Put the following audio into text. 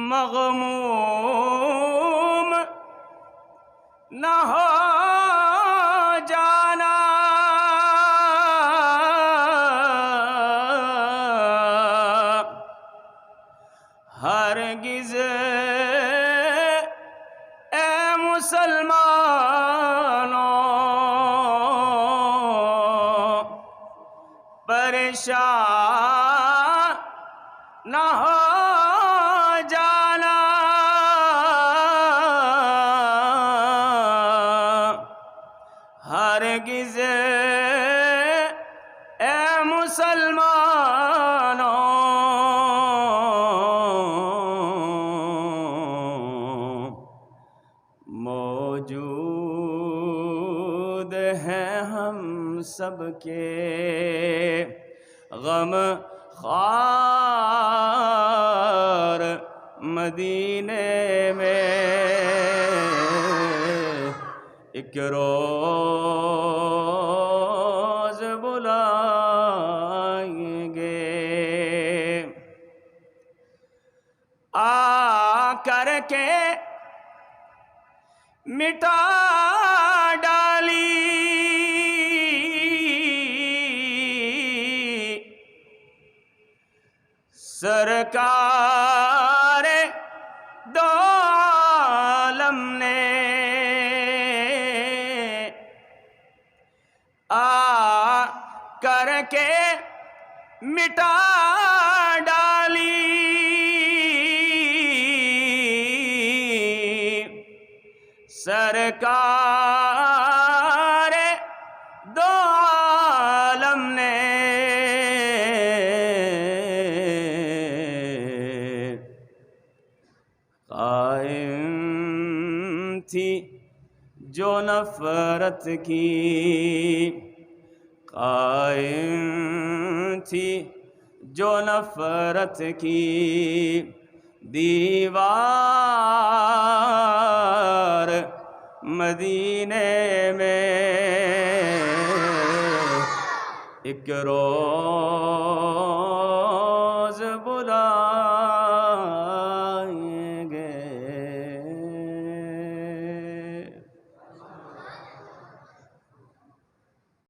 مغموم نہ ہو جانا، ہرگز اے مسلمانوں پریشان نہ ہو جانا، ہرگز اے مسلمانوں موجود ہیں ہم سب کے غم خوار مدینے میں، ایک روز بلائیں گے آ کر کے مٹا ڈالی سرکار دو عالم نے، آ کر کے مٹا ڈالی سرکار دو عالم نے، قائم تھی جو نفرت کی، قائم تھی جو نفرت کی دیوار مدینے میں، ایک روز بلا